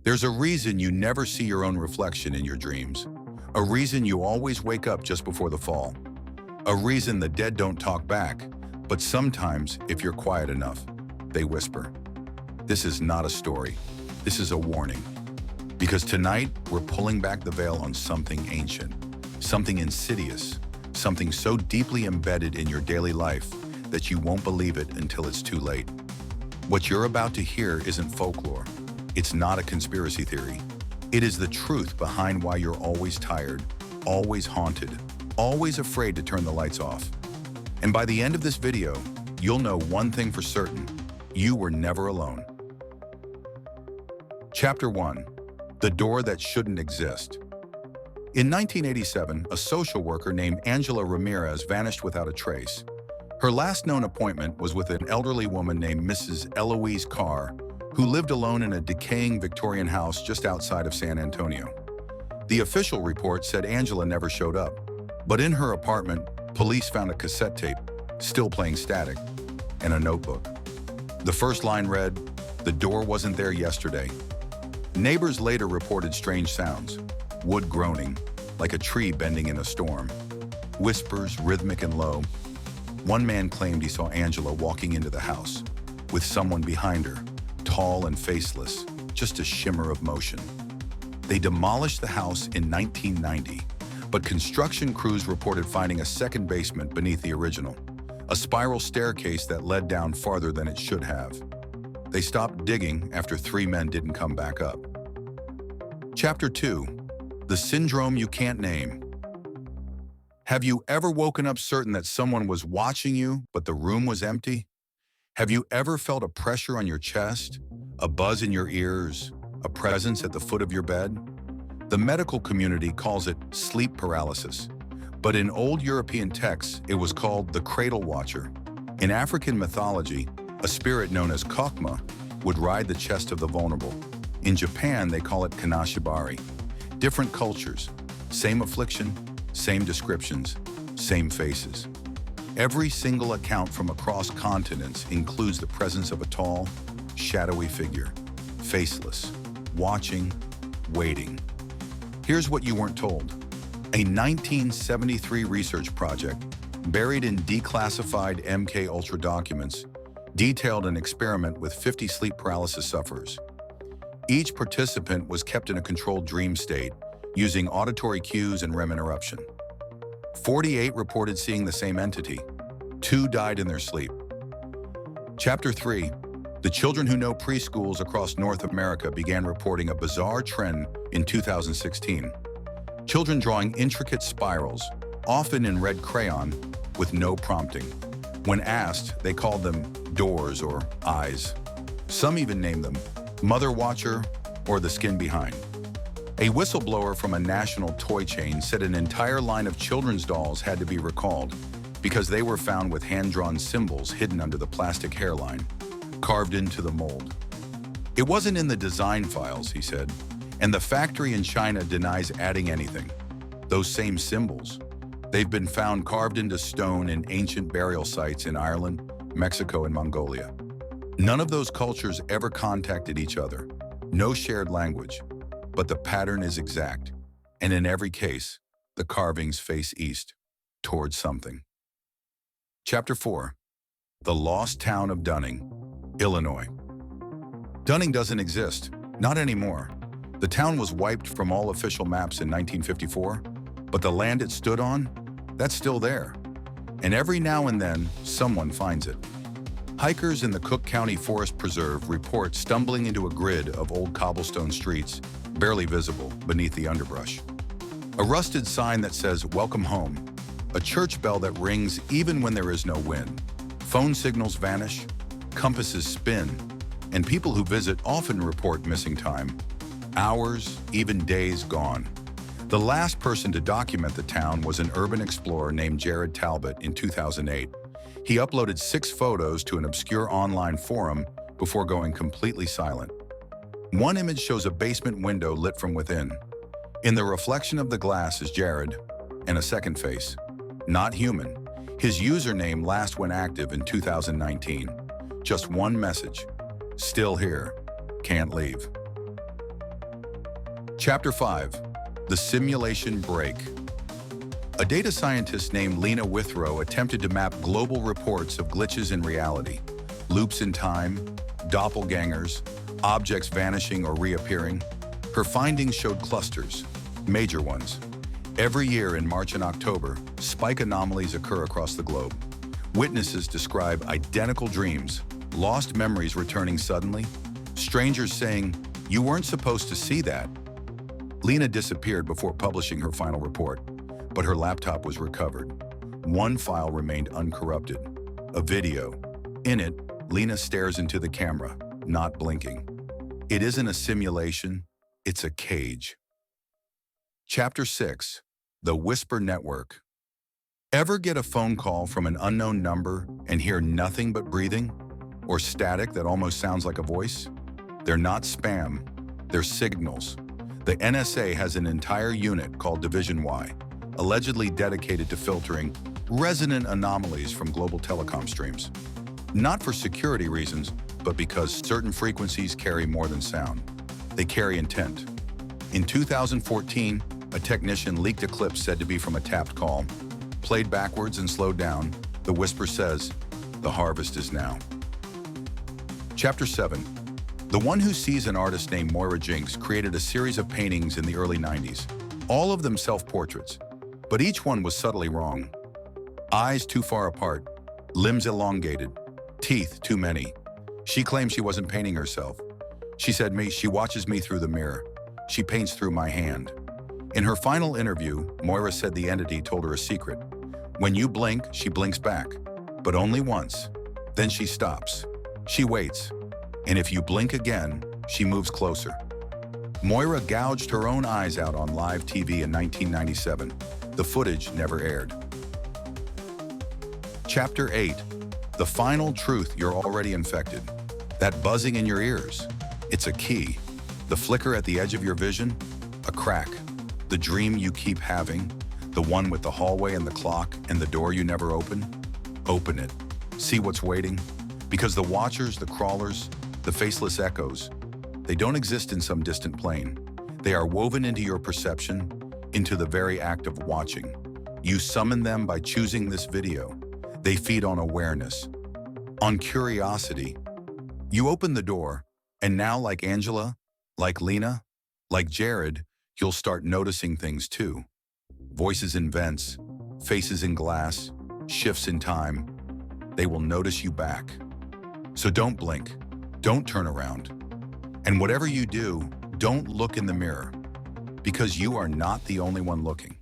There's a reason you never see your own reflection in your dreams. A reason you always wake up just before the fall. A reason the dead don't talk back, but sometimes, if you're quiet enough, they whisper. This is not a story. This is a warning. Because tonight, we're pulling back the veil on something ancient, something insidious, something so deeply embedded in your daily life that you won't believe it until it's too late. What you're about to hear isn't folklore. It's not a conspiracy theory. It is the truth behind why you're always tired, always haunted, always afraid to turn the lights off. And by the end of this video, you'll know one thing for certain: you were never alone. Chapter 1. The Door That Shouldn't Exist. In 1987, a social worker named Angela Ramirez vanished without a trace. Her last known appointment was with an elderly woman named Mrs. Eloise Carr, who lived alone in a decaying Victorian house just outside of San Antonio. The official report said Angela never showed up, but in her apartment, police found a cassette tape, still playing static, and a notebook. The first line read, "The door wasn't there yesterday." Neighbors later reported strange sounds: wood groaning, like a tree bending in a storm, whispers rhythmic and low. One man claimed he saw Angela walking into the house, with someone behind her, tall and faceless, just a shimmer of motion. They demolished the house in 1990, but construction crews reported finding a second basement beneath the original, a spiral staircase that led down farther than it should have. They stopped digging after 3 men didn't come back up. Chapter 2. The Syndrome You Can't Name. Have you ever woken up certain that someone was watching you, but the room was empty? Have you ever felt a pressure on your chest, a buzz in your ears, a presence at the foot of your bed? The medical community calls it sleep paralysis, but in old European texts, it was called the cradle watcher. In African mythology, a spirit known as Kokma would ride the chest of the vulnerable. In Japan, they call it kanashibari. Different cultures, same affliction, same descriptions, same faces. Every single account from across continents includes the presence of a tall, shadowy figure, faceless, watching, waiting. Here's what you weren't told. A 1973 research project, buried in declassified MK Ultra documents, detailed an experiment with 50 sleep paralysis sufferers. Each participant was kept in a controlled dream state, using auditory cues and REM interruption. 48 reported seeing the same entity. 2 died in their sleep. Chapter 3. The children who know preschools across North America began reporting a bizarre trend in 2016. Children drawing intricate spirals, often in red crayon, with no prompting. When asked, they called them doors or eyes. Some even named them Mother Watcher or the Skin Behind. A whistleblower from a national toy chain said an entire line of children's dolls had to be recalled because they were found with hand-drawn symbols hidden under the plastic hairline, carved into the mold. It wasn't in the design files, he said, and the factory in China denies adding anything. Those same symbols, they've been found carved into stone in ancient burial sites in Ireland, Mexico, and Mongolia. None of those cultures ever contacted each other. No shared language. But the pattern is exact, and in every case, the carvings face east, towards something. Chapter 4. The Lost Town of Dunning, Illinois. Dunning doesn't exist, not anymore. The town was wiped from all official maps in 1954, but the land it stood on, that's still there. And every now and then, someone finds it. Hikers in the Cook County Forest Preserve report stumbling into a grid of old cobblestone streets, barely visible beneath the underbrush. A rusted sign that says, "Welcome home." A church bell that rings even when there is no wind. Phone signals vanish, compasses spin, and people who visit often report missing time. Hours, even days gone. The last person to document the town was an urban explorer named Jared Talbot in 2008. He uploaded 6 photos to an obscure online forum before going completely silent. One image shows a basement window lit from within. In the reflection of the glass is Jared, and a second face. Not human. His username last went active in 2019. Just one message. Still here. Can't leave. Chapter 5. The Simulation Break. A data scientist named Lena Withrow attempted to map global reports of glitches in reality, loops in time, doppelgangers, objects vanishing or reappearing. Her findings showed clusters, major ones. Every year in March and October, spike anomalies occur across the globe. Witnesses describe identical dreams, lost memories returning suddenly, strangers saying, "You weren't supposed to see that." Lena disappeared before publishing her final report, but her laptop was recovered. One file remained uncorrupted, a video. In it, Lena stares into the camera, not blinking. It isn't a simulation, it's a cage. Chapter 6. The Whisper Network. Ever get a phone call from an unknown number and hear nothing but breathing? Or static that almost sounds like a voice? They're not spam, they're signals. The NSA has an entire unit called Division Y, allegedly dedicated to filtering resonant anomalies from global telecom streams. Not for security reasons, but because certain frequencies carry more than sound. They carry intent. In 2014, a technician leaked a clip said to be from a tapped call. Played backwards and slowed down, the whisper says, "The harvest is now." Chapter 7. The one who sees an artist named Moira Jinks created a series of paintings in the early 90s, all of them self-portraits, but each one was subtly wrong. Eyes too far apart, limbs elongated, teeth too many. She claimed she wasn't painting herself. She said she watches me through the mirror. She paints through my hand. In her final interview, Moira said the entity told her a secret. When you blink, she blinks back, but only once. Then she stops. She waits. And if you blink again, she moves closer. Moira gouged her own eyes out on live TV in 1997. The footage never aired. Chapter 8. The final truth: you're already infected. That buzzing in your ears, it's a key. The flicker at the edge of your vision, a crack. The dream you keep having, the one with the hallway and the clock and the door you never open it. See what's waiting? Because the watchers, the crawlers, the faceless echoes, they don't exist in some distant plane. They are woven into your perception, into the very act of watching. You summon them by choosing this video. They feed on awareness, on curiosity. You open the door, and now, like Angela, like Lena, like Jared, you'll start noticing things too. Voices in vents, faces in glass, shifts in time. They will notice you back. So don't blink, don't turn around. And whatever you do, don't look in the mirror, because you are not the only one looking.